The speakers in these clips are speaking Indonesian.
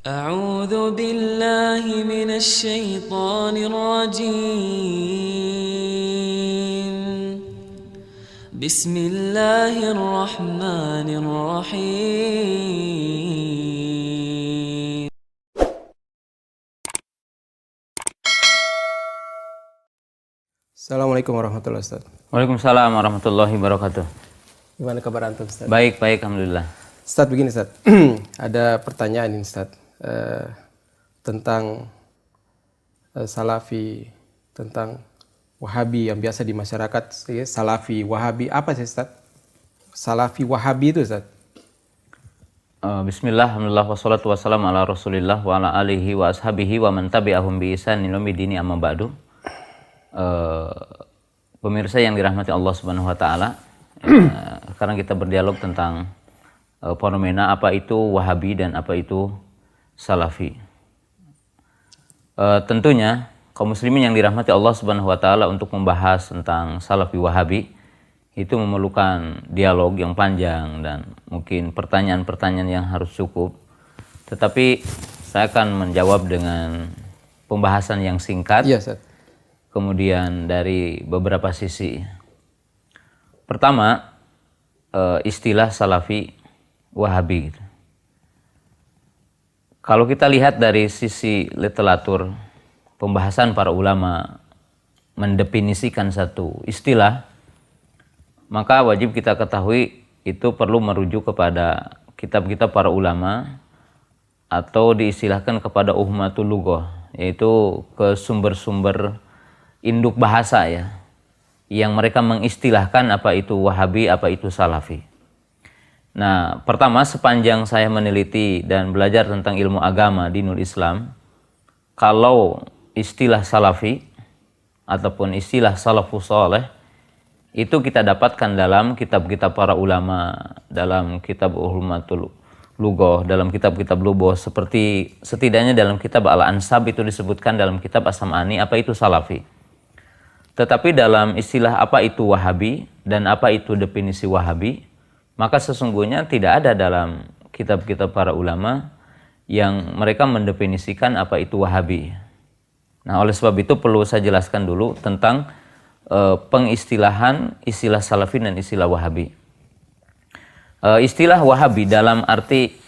أعوذ بالله من الشيطان الرجيم. بسم الله الرحمن الرحيم. Assalamualaikum warahmatullahi wabarakatuh. Waalaikumsalam warahmatullahi wabarakatuh. Gimana kabar antum, Ustaz? Baik, alhamdulillah. Ustaz, begini Ustaz. Ada pertanyaan ini Ustaz, tentang Salafi, tentang Wahabi yang biasa di masyarakat, Salafi, Wahabi, apa sih Ustaz? Salafi, Wahabi itu Ustaz? Bismillah, alhamdulillah, wassalatu wassalamu ala rasulillah wa ala alihi wa ashabihi wa man tabi'ahum bi ihsanin ila yaumid dini, amma ba'du. Pemirsa yang dirahmati Allah Subhanahu wa taala, sekarang kita berdialog tentang fenomena apa itu Wahabi dan apa itu Salafi. Tentunya kaum muslimin yang dirahmati Allah Subhanahu wa taala, untuk membahas tentang Salafi Wahabi itu memerlukan dialog yang panjang dan mungkin pertanyaan-pertanyaan yang harus cukup. Tetapi saya akan menjawab dengan pembahasan yang singkat. Iya Ustaz. Kemudian dari beberapa sisi. Pertama, istilah Salafi Wahabi. Kalau kita lihat dari sisi literatur, pembahasan para ulama mendefinisikan satu istilah, maka wajib kita ketahui itu perlu merujuk kepada kitab-kitab para ulama atau diistilahkan kepada uhmatul lughah, yaitu ke sumber-sumber induk bahasa ya, yang mereka mengistilahkan apa itu Wahabi, apa itu Salafi. Nah, pertama, sepanjang saya meneliti dan belajar tentang ilmu agama dinul Islam, kalau istilah Salafi ataupun istilah Salafus Saleh itu kita dapatkan dalam kitab-kitab para ulama, dalam kitab Uhmatul Lughah, dalam kitab-kitab lughah, seperti setidaknya dalam kitab Al-Ansab itu disebutkan dalam kitab As-Sam'ani apa itu Salafi. Tetapi dalam istilah apa itu Wahabi dan apa itu definisi Wahabi, maka sesungguhnya tidak ada dalam kitab-kitab para ulama yang mereka mendefinisikan apa itu Wahabi. Nah, oleh sebab itu perlu saya jelaskan dulu tentang pengistilahan istilah Salafi dan istilah Wahabi. Istilah Wahabi dalam arti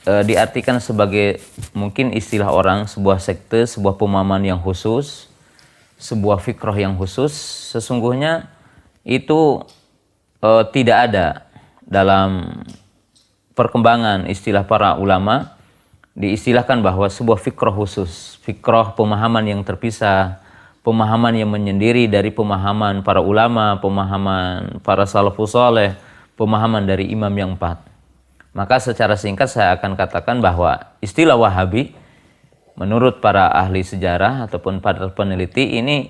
diartikan sebagai mungkin istilah orang, sebuah sekte, sebuah pemahaman yang khusus, sebuah fikrah yang khusus. Sesungguhnya itu tidak ada dalam perkembangan istilah para ulama. Diistilahkan bahwa sebuah fikrah khusus, fikrah pemahaman yang terpisah, pemahaman yang menyendiri dari pemahaman para ulama, pemahaman para salafus saleh, pemahaman dari imam yang empat. Maka secara singkat saya akan katakan bahwa istilah Wahabi menurut para ahli sejarah ataupun para peneliti ini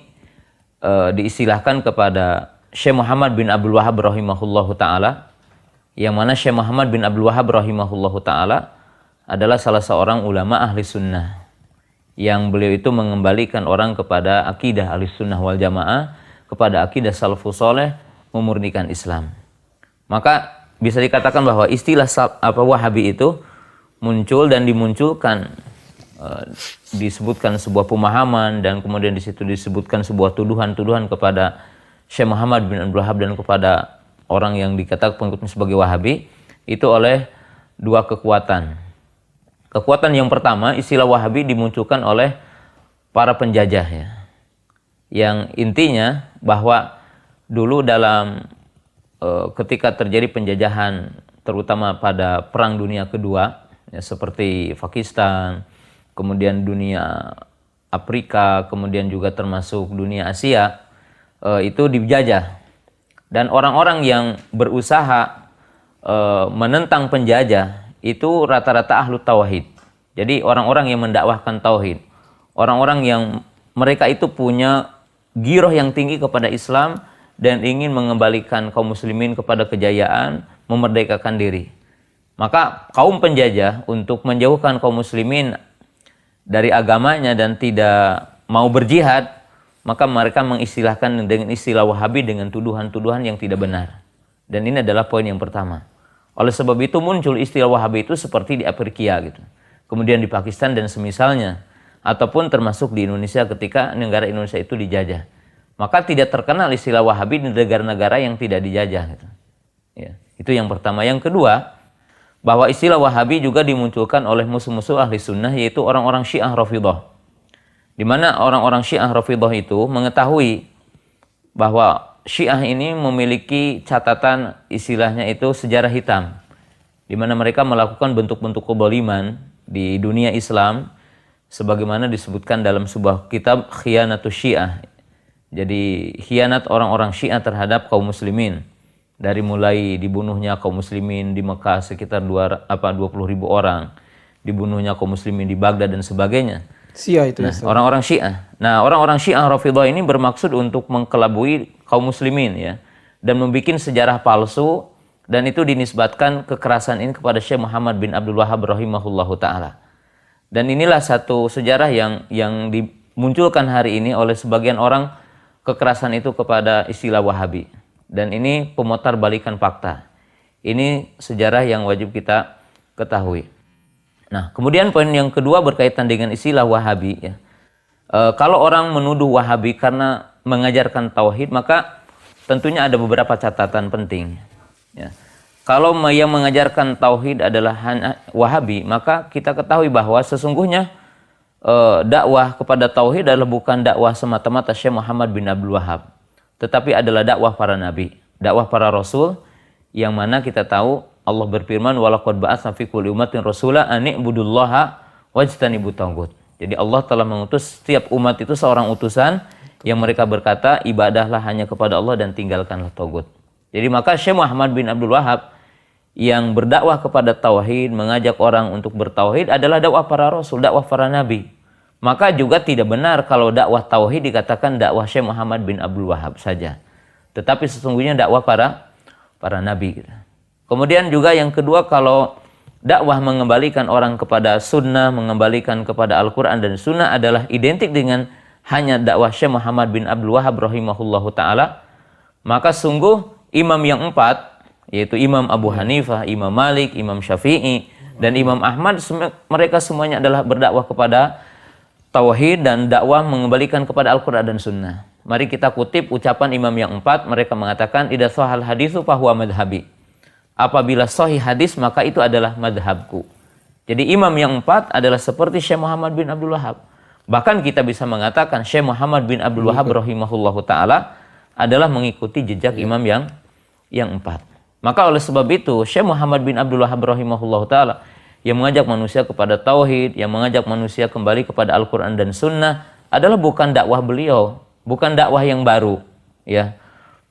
diistilahkan kepada Syekh Muhammad bin Abdul Wahhab rahimahullahu ta'ala, yang mana Syekh Muhammad bin Abdul Wahhab rahimahullahu ta'ala adalah salah seorang ulama ahli sunnah, yang beliau itu mengembalikan orang kepada akidah ahli sunnah wal jamaah, kepada akidah salafus saleh, memurnikan Islam. Maka bisa dikatakan bahwa istilah Wahabi itu muncul dan dimunculkan, disebutkan sebuah pemahaman, dan kemudian di situ disebutkan sebuah tuduhan-tuduhan kepada Syekh Muhammad bin Abdul Wahhab dan kepada orang yang dikatakan pengikutnya sebagai Wahabi, itu oleh dua kekuatan. Kekuatan yang pertama, istilah Wahabi dimunculkan oleh para penjajah ya, yang intinya bahwa dulu dalam ketika terjadi penjajahan, terutama pada Perang Dunia Kedua ya, seperti Pakistan, kemudian dunia Afrika, kemudian juga termasuk dunia Asia, itu dijajah. Dan orang-orang yang berusaha menentang penjajah itu rata-rata ahlu tauhid. Jadi orang-orang yang mendakwahkan tauhid, orang-orang yang mereka itu punya giroh yang tinggi kepada Islam dan ingin mengembalikan kaum muslimin kepada kejayaan, memerdekakan diri. Maka kaum penjajah untuk menjauhkan kaum muslimin dari agamanya dan tidak mau berjihad, maka mereka mengistilahkan dengan istilah Wahabi dengan tuduhan-tuduhan yang tidak benar. Dan ini adalah poin yang pertama. Oleh sebab itu muncul istilah Wahabi itu seperti di Afrika gitu. kemudian di Pakistan dan semisalnya, ataupun termasuk di Indonesia ketika negara Indonesia itu dijajah. Maka tidak terkenal istilah Wahabi di negara-negara yang tidak dijajah. Gitu. Ya, itu yang pertama. Yang kedua, bahwa istilah Wahabi juga dimunculkan oleh musuh-musuh ahli sunnah, yaitu orang-orang Syiah Rafidhah. Di mana orang-orang Syiah Rafidhah itu mengetahui bahwa Syiah ini memiliki catatan istilahnya itu sejarah hitam, di mana mereka melakukan bentuk-bentuk kezaliman di dunia Islam, sebagaimana disebutkan dalam sebuah kitab Khianatus Syiah. Jadi khianat orang-orang Syiah terhadap kaum muslimin, dari mulai dibunuhnya kaum muslimin di Mekah sekitar 20.000 orang, dibunuhnya kaum muslimin di Baghdad dan sebagainya. Syiah itu. Nah, orang-orang Syiah. Nah, orang-orang Syiah Rafidhah ini bermaksud untuk mengkelabui kaum muslimin ya, dan membuat sejarah palsu, dan itu dinisbatkan kekerasan ini kepada Syekh Muhammad bin Abdul Wahhab rahimahullahu taala. Dan inilah satu sejarah yang dimunculkan hari ini oleh sebagian orang, kekerasan itu kepada istilah Wahabi. Dan ini pemutar balikan fakta. Ini sejarah yang wajib kita ketahui. Nah, kemudian poin yang kedua berkaitan dengan istilah Wahabi ya. Kalau orang menuduh Wahabi karena mengajarkan tauhid, maka tentunya ada beberapa catatan penting ya. Kalau yang mengajarkan tauhid adalah Wahabi, maka kita ketahui bahwa sesungguhnya dakwah kepada tauhid adalah bukan dakwah semata-mata Syekh Muhammad bin Abdul Wahhab, tetapi adalah dakwah para nabi, dakwah para rasul, yang mana kita tahu Allah berfirman, walaqad ba'atsna fi kulli ummatin rasula an i'budullaha wajtanibut taghut. Jadi Allah telah mengutus setiap umat itu seorang utusan yang mereka berkata, ibadahlah hanya kepada Allah dan tinggalkanlah taghut. Jadi maka Syekh Muhammad bin Abdul Wahhab yang berdakwah kepada tauhid, mengajak orang untuk bertauhid adalah dakwah para rasul, dakwah para nabi. Maka juga tidak benar kalau dakwah tauhid dikatakan dakwah Syekh Muhammad bin Abdul Wahhab saja. Tetapi sesungguhnya dakwah para nabi. Kemudian juga yang kedua, kalau dakwah mengembalikan orang kepada sunnah, mengembalikan kepada Al-Quran dan sunnah adalah identik dengan hanya dakwah Syekh Muhammad bin Abdul Wahhab rahimahullahu ta'ala, maka sungguh imam yang empat, yaitu Imam Abu Hanifah, Imam Malik, Imam Syafi'i, dan Imam Ahmad, mereka semuanya adalah berdakwah kepada tauhid dan dakwah mengembalikan kepada Al-Quran dan sunnah. Mari kita kutip ucapan imam yang empat. Mereka mengatakan, idza shahal haditsu fahuwa madhhabi. Apabila sahih hadis, maka itu adalah madhabku. Jadi imam yang empat adalah seperti Syekh Muhammad bin Abdul Wahhab. Bahkan kita bisa mengatakan Syekh Muhammad bin Abdul Wahhab rahimahullahu ta'ala adalah mengikuti jejak imam yang empat. Maka oleh sebab itu Syekh Muhammad bin Abdul Wahhab rahimahullahu ta'ala yang mengajak manusia kepada tauhid, yang mengajak manusia kembali kepada Al-Quran dan sunnah adalah bukan dakwah beliau, bukan dakwah yang baru ya,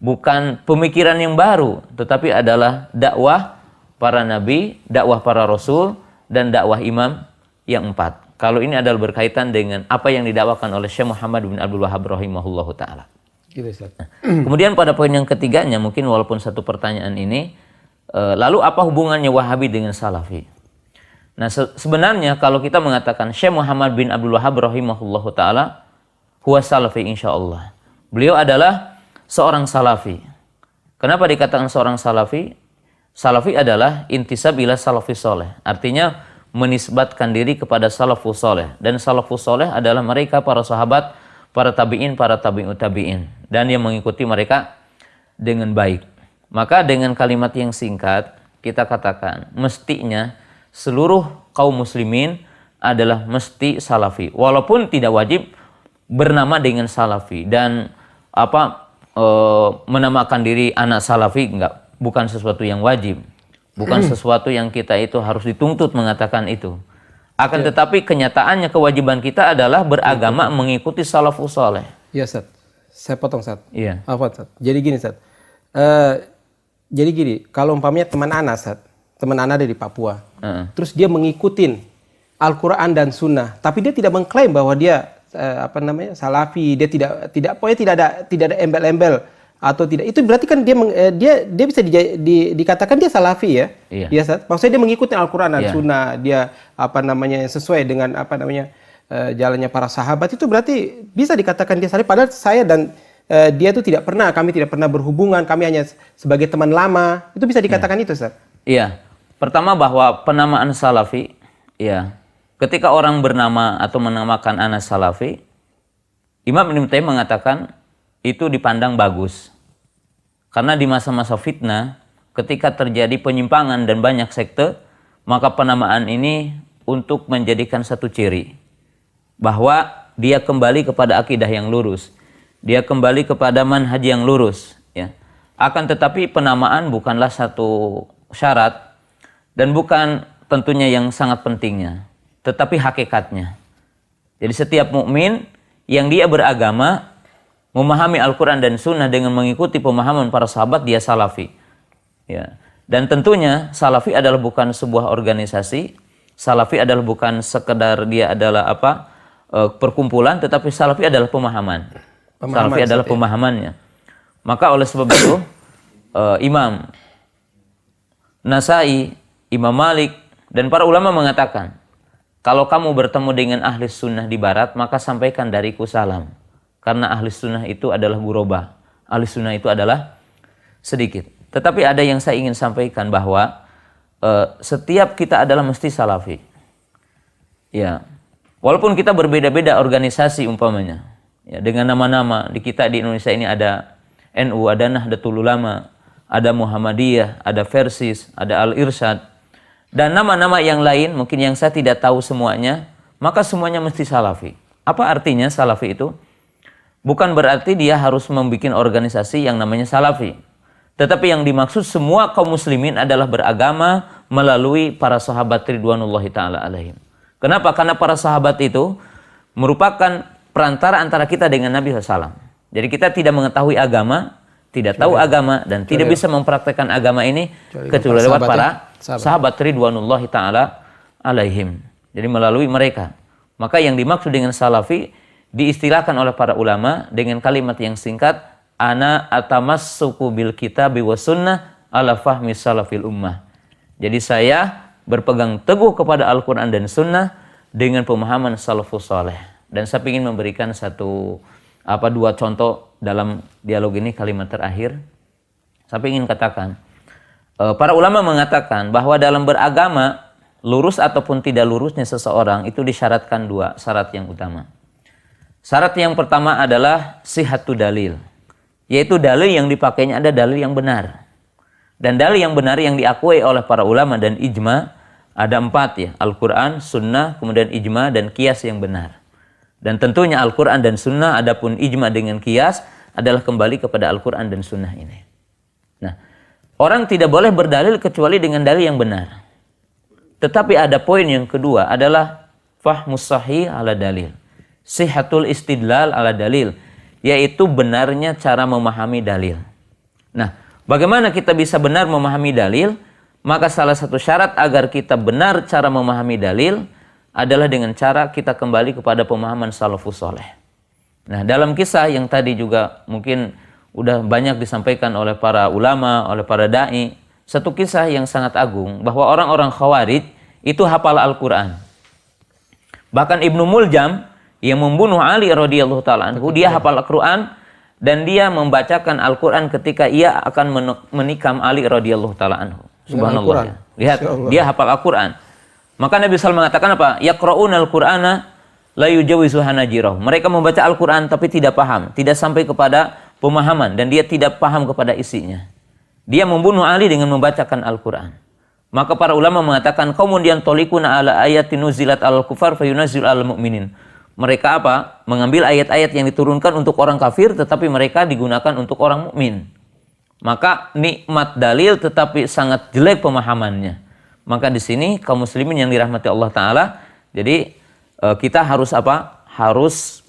bukan pemikiran yang baru, tetapi adalah dakwah para nabi, dakwah para rasul, dan dakwah imam yang empat. Kalau ini adalah berkaitan dengan apa yang didakwakan oleh Syekh Muhammad bin Abdul Wahhab rahimahullahu ta'ala. Kemudian pada poin yang ketiganya, mungkin walaupun satu pertanyaan ini, lalu apa hubungannya Wahabi dengan Salafi? Nah, sebenarnya kalau kita mengatakan Syekh Muhammad bin Abdul Wahhab rahimahullahu ta'ala huwa Salafi insyaallah. Beliau adalah seorang Salafi. Kenapa dikatakan seorang Salafi? Salafi adalah intisab ila salafus soleh. Artinya menisbatkan diri kepada salafus soleh. Dan salafus soleh adalah mereka para sahabat, para tabi'in, para tabi'ut tabi'in. Dan yang mengikuti mereka dengan baik. Maka dengan kalimat yang singkat, kita katakan mestinya seluruh kaum muslimin adalah mesti Salafi. Walaupun tidak wajib bernama dengan Salafi. Dan menamakan diri anak Salafi bukan sesuatu yang wajib, bukan sesuatu yang kita itu harus dituntut mengatakan itu. Akan tetapi kenyataannya kewajiban kita adalah beragama mengikuti salafus saleh. Iya, Ustaz. Saya potong, Ustaz. Iya. Ustaz. Jadi gini, Ustaz. Jadi gini, kalau umpamanya teman Ana, Ustaz, teman Ana dari Papua, terus dia mengikutin Al-Quran dan Sunnah, tapi dia tidak mengklaim bahwa dia Salafi, dia tidak pokoknya tidak ada embel-embel atau tidak, itu berarti kan dia bisa dikatakan dia Salafi ya. Iya. Dia maksudnya dia mengikuti Al-Qur'an dan Sunnah, dia sesuai dengan jalannya para sahabat, itu berarti bisa dikatakan dia Salafi. Padahal saya dan dia itu kami tidak pernah berhubungan, kami hanya sebagai teman lama. Itu bisa dikatakan itu, Ustaz? Iya. Pertama bahwa penamaan Salafi ya ketika orang bernama atau menamakan anak salafi, Imam Ibnu Taimiyah mengatakan itu dipandang bagus. Karena di masa-masa fitnah, ketika terjadi penyimpangan dan banyak sekte, maka penamaan ini untuk menjadikan satu ciri bahwa dia kembali kepada akidah yang lurus, dia kembali kepada manhaj yang lurus, ya. Akan tetapi penamaan bukanlah satu syarat dan bukan tentunya yang sangat pentingnya, tetapi hakikatnya. Jadi setiap mukmin yang dia beragama, memahami Al-Quran dan Sunnah dengan mengikuti pemahaman para sahabat, dia salafi. Ya. Dan tentunya salafi adalah bukan sebuah organisasi, salafi adalah bukan sekedar dia adalah perkumpulan, tetapi salafi adalah pemahaman. Salafi adalah pemahamannya. Maka oleh sebab itu Imam Nasai, Imam Malik dan para ulama mengatakan, kalau kamu bertemu dengan ahli sunnah di barat, maka sampaikan dariku salam. Karena ahli sunnah itu adalah guroba. Ahli sunnah itu adalah sedikit. Tetapi ada yang saya ingin sampaikan bahwa setiap kita adalah mesti salafi. Ya, walaupun kita berbeda-beda organisasi umpamanya. Ya, dengan nama-nama di kita di Indonesia ini ada NU, ada Nahdlatul Ulama, ada Muhammadiyah, ada Versis, ada Al-Irsyad. Dan nama-nama yang lain mungkin yang saya tidak tahu semuanya, maka semuanya mesti salafi. Apa artinya salafi itu? Bukan berarti dia harus membuat organisasi yang namanya salafi. Tetapi yang dimaksud semua kaum muslimin adalah beragama melalui para sahabat ridwanullahi ta'ala alaihim. Kenapa? Karena para sahabat itu merupakan perantara antara kita dengan Nabi SAW. Jadi kita tidak mengetahui agama, tidak tahu agama, dan tidak bisa mempraktekkan agama ini kecuali lewat para sahabat ridwanullahi ta'ala alaihim. Jadi melalui mereka. Maka yang dimaksud dengan salafi diistilahkan oleh para ulama dengan kalimat yang singkat, ana atamassuku bil kitabi wa sunnah ala fahmi salafil ummah. Jadi saya berpegang teguh kepada Al-Quran dan Sunnah dengan pemahaman salafus saleh. Dan saya ingin memberikan dua contoh dalam dialog ini, kalimat terakhir. Saya ingin katakan, para ulama mengatakan bahwa dalam beragama, lurus ataupun tidak lurusnya seseorang itu disyaratkan dua syarat yang utama. Syarat yang pertama adalah sihhatu dalil, yaitu dalil yang dipakainya ada dalil yang benar. Dan dalil yang benar yang diakui oleh para ulama dan ijma ada 4 ya, Al-Quran, Sunnah, kemudian ijma dan qiyas yang benar. Dan tentunya Al-Quran dan Sunnah, adapun ijma dengan qiyas adalah kembali kepada Al-Quran dan Sunnah ini. Nah, orang tidak boleh berdalil kecuali dengan dalil yang benar. Tetapi ada poin yang kedua adalah fahmus sahih ala dalil, sihhatul istidlal ala dalil, yaitu benarnya cara memahami dalil. Nah, bagaimana kita bisa benar memahami dalil? Maka salah satu syarat agar kita benar cara memahami dalil adalah dengan cara kita kembali kepada pemahaman salafus saleh. Nah, dalam kisah yang tadi juga mungkin udah banyak disampaikan oleh para ulama, oleh para dai, satu kisah yang sangat agung bahwa orang-orang Khawarij itu hafal Al-Quran. Bahkan Ibnu Muljam yang membunuh Ali radhiyallahu taala anhu, dia hafal Al-Quran dan dia membacakan Al-Quran ketika ia akan menikam Ali radhiyallahu taala anhu. Subhanallah. Lihat, dia hafal Al-Quran. Maka Nabi SAW mengatakan apa? Yaqra'una al-Qur'ana la yujawizu hanajirahum. Mereka membaca Al-Quran tapi tidak paham, tidak sampai kepada pemahaman, dan dia tidak paham kepada isinya. Dia membunuh Ali dengan membacakan Al-Quran. Maka para ulama mengatakan, kemudian tolikuna ala ayatin nuzilat al-kufar fayunazil al-mu'minin. Mereka apa? Mengambil ayat-ayat yang diturunkan untuk orang kafir tetapi mereka digunakan untuk orang mukmin. Maka nikmat dalil tetapi sangat jelek pemahamannya. Maka di sini kaum muslimin yang dirahmati Allah Ta'ala, jadi kita harus apa? Harus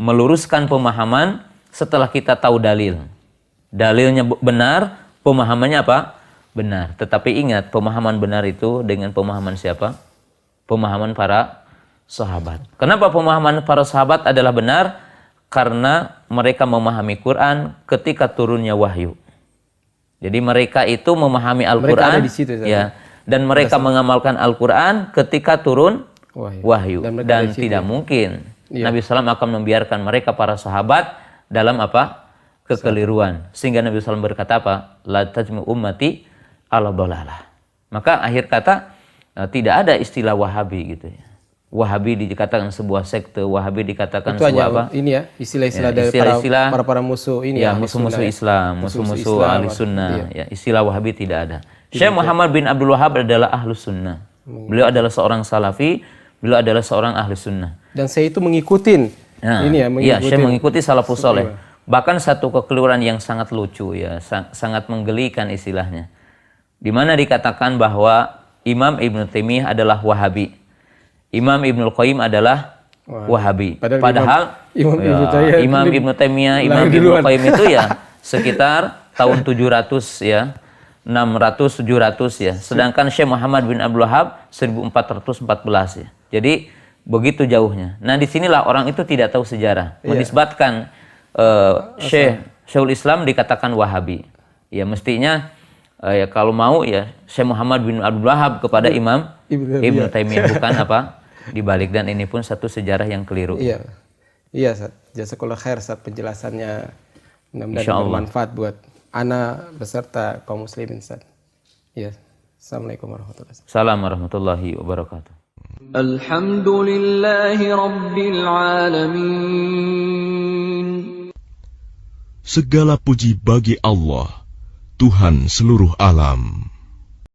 meluruskan pemahaman setelah kita tahu dalil. Dalilnya benar, pemahamannya apa? Benar. Tetapi ingat, pemahaman benar itu dengan pemahaman siapa? Pemahaman para sahabat. Kenapa pemahaman para sahabat adalah benar? Karena mereka memahami Quran ketika turunnya wahyu. Jadi mereka itu memahami Al-Quran, ya, dan mereka mengamalkan Al-Quran ketika turun wahyu. Dan tidak mungkin Nabi SAW akan membiarkan mereka para sahabat dalam apa? Kekeliruan. Sehingga Nabi SAW berkata apa? La tajmu ummati ala dolalah. Maka akhir kata, tidak ada istilah Wahabi gitu ya. Wahabi dikatakan sebuah sekte, Wahabi dikatakan itu sebuah hanya apa? ini ya, istilah-istilah Ya, dari istilah-istilah para musuh ini ya, ahli musuh-musuh sunnah ya. Islam, musuh-musuh ahli sunnah. Iya. Ya, istilah Wahabi tidak ada. Syekh Muhammad bin Abdul Wahab adalah ahlu sunnah. Beliau adalah seorang salafi, beliau adalah seorang ahli sunnah. Dan saya itu mengikutin ini ya, Iya, Syekh mengikuti salafus soleh. Iya. Bahkan satu kekeliruan yang sangat lucu ya, sangat menggelikan istilahnya. Di mana dikatakan bahwa Imam Ibnu Taimiyah adalah Wahabi. Imam Ibnul Qayyim adalah Wahabi. Padahal Imam Ibnu Taimiyah, Imam Ibnul Qayyim itu ya sekitar tahun 700 ya, 600 700 ya. Sedangkan Syekh Muhammad bin Abdul Wahab 1414 ya. Jadi begitu jauhnya. Nah, disinilah orang itu tidak tahu sejarah. Menisbatkan Syekhul Islam dikatakan Wahabi. Ya mestinya ya kalau mau ya Syekh Muhammad bin Abdul Wahab kepada Imam Ibnu Taimiyah, bukan apa dibalik. Dan ini pun satu sejarah yang keliru. Iya, iya, Ustaz. Jazakallah khair, Ustaz, penjelasannya mudah-mudahan bermanfaat buat ana beserta kaum muslimin, Ustaz. Iya. Assalamualaikum warahmatullahi wabarakatuh. Assalamualaikum warahmatullahi wabarakatuh. Alhamdulillahi Rabbil Alamin. Segala puji bagi Allah, Tuhan seluruh alam.